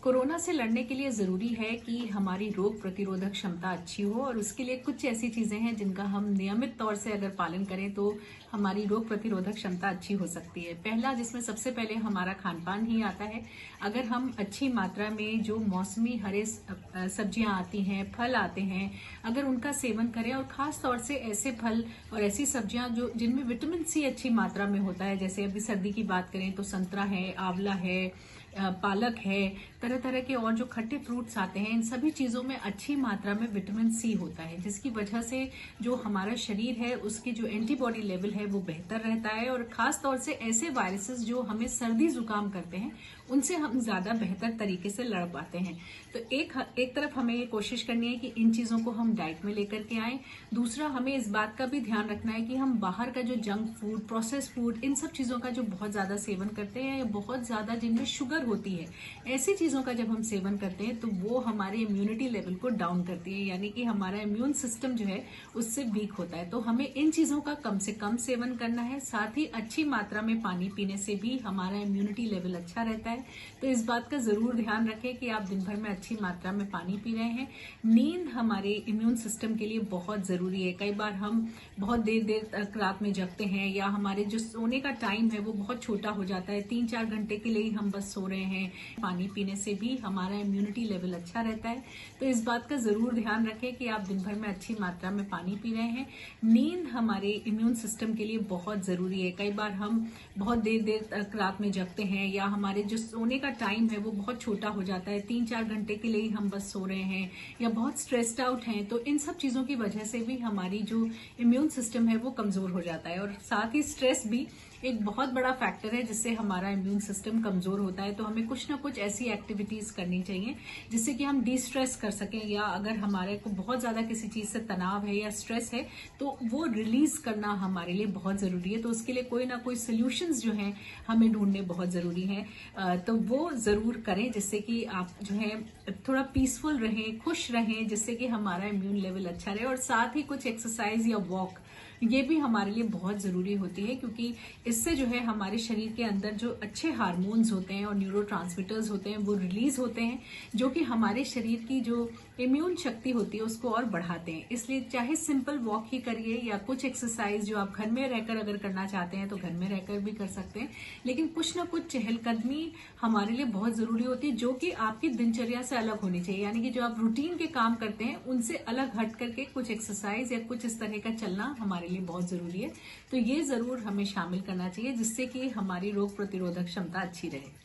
Corona से लड़ने के लिए जरूरी है कि हमारी रोग प्रतिरोधक क्षमता अच्छी हो और उसके लिए कुछ ऐसी चीजें हैं जिनका हम नियमित तौर से अगर पालन करें तो हमारी रोग प्रतिरोधक क्षमता अच्छी हो सकती है। पहला, जिसमें सबसे पहले हमारा खान पान ही आता है। अगर हम अच्छी मात्रा में जो मौसमी हरे सब्जियां आती हैं, फल आते हैं, अगर उनका सेवन करें और खास तौर से ऐसे फल और ऐसी सब्जियां जो जिनमें विटामिन सी अच्छी मात्रा में होता है, जैसे अभी सर्दी की बात करें तो संतरा है, आंवला है, पालक है, तरह तरह के और जो खट्टे फ्रूट्स आते हैं, इन सभी चीजों में अच्छी मात्रा में विटामिन सी होता है, जिसकी वजह से जो हमारा शरीर है उसकी जो एंटीबॉडी लेवल है वो बेहतर रहता है और खास तौर से ऐसे वायरसेस जो हमें सर्दी जुकाम करते हैं उनसे हम ज्यादा बेहतर तरीके से लड़ पाते हैं। तो एक तरफ हमें ये कोशिश करनी है कि इन चीजों को हम डाइट में लेकर के आए। दूसरा, हमें इस बात का भी ध्यान रखना है कि हम बाहर का जो जंक फूड, प्रोसेस फूड, इन सब चीजों का जो बहुत ज्यादा सेवन करते हैं या बहुत ज्यादा जिनमें शुगर होती है, ऐसी चीजों का जब हम सेवन करते हैं तो वो हमारे इम्यूनिटी लेवल को डाउन करती है, यानी कि हमारा इम्यून सिस्टम जो है उससे वीक होता है। तो हमें इन चीजों का कम से कम सेवन करना है। साथ ही अच्छी मात्रा में पानी पीने से भी हमारा इम्यूनिटी लेवल अच्छा रहता है। तो इस बात का जरूर ध्यान रखें कि आप दिन भर में अच्छी मात्रा में पानी पी रहे हैं। नींद हमारे इम्यून सिस्टम के लिए बहुत जरूरी है। कई बार हम बहुत देर देर तक रात में जगते हैं या हमारे जो सोने का टाइम है वो बहुत छोटा हो जाता है, 3-4 घंटे के लिए ही हम बस सो रहे हैं। पानी पीने से भी हमारा इम्यूनिटी लेवल अच्छा रहता है। तो इस बात का जरूर ध्यान रखें कि आप दिन भर में अच्छी मात्रा में पानी पी रहे हैं। नींद हमारे इम्यून सिस्टम के लिए बहुत जरूरी है। कई बार हम बहुत देर देर तक रात में जगते हैं या हमारे जो सोने का टाइम है वो बहुत छोटा हो जाता है, 3-4 घंटे के लिए ही हम बस सो रहे हैं या बहुत स्ट्रेस्ड आउट हैं। तो इन सब चीजों की वजह से भी हमारी जो इम्यून सिस्टम है वो कमजोर हो जाता है और साथ ही स्ट्रेस भी एक बहुत बड़ा फैक्टर है जिससे हमारा इम्यून सिस्टम कमजोर होता है। तो हमें कुछ ना कुछ ऐसी एक्टिविटीज करनी चाहिए जिससे कि हम डी स्ट्रेस कर सकें, या अगर हमारे को बहुत ज्यादा किसी चीज से तनाव है या स्ट्रेस है तो वो रिलीज करना हमारे लिए बहुत जरूरी है। तो उसके लिए कोई ना कोई सोल्यूशंस जो हैं हमें ढूंढने बहुत जरूरी है। तो वो जरूर करें जिससे कि आप जो है थोड़ा पीसफुल रहें, खुश रहें, जिससे कि हमारा इम्यून लेवल अच्छा रहे। और साथ ही कुछ एक्सरसाइज या वॉक, ये भी हमारे लिए बहुत जरूरी होती है, क्योंकि इससे जो है हमारे शरीर के अंदर जो अच्छे हार्मोन्स होते हैं और न्यूरोट्रांसमिटर्स होते हैं वो रिलीज होते हैं, जो कि हमारे शरीर की जो इम्यून शक्ति होती है उसको और बढ़ाते हैं। इसलिए चाहे सिंपल वॉक ही करिए या कुछ एक्सरसाइज जो आप घर में रहकर अगर करना चाहते हैं तो घर में रहकर भी कर सकते हैं, लेकिन कुछ ना कुछ चहलकदमी हमारे लिए बहुत जरूरी होती है, जो कि आपकी दिनचर्या से अलग होनी चाहिए। यानी कि जो आप रूटीन के काम करते हैं उनसे अलग हट करके कुछ एक्सरसाइज या कुछ इस तरह का चलना हमारे लिए बहुत जरूरी है। तो ये जरूर हमें शामिल करना चाहिए जिससे कि हमारी रोग प्रतिरोधक क्षमता अच्छी रहे।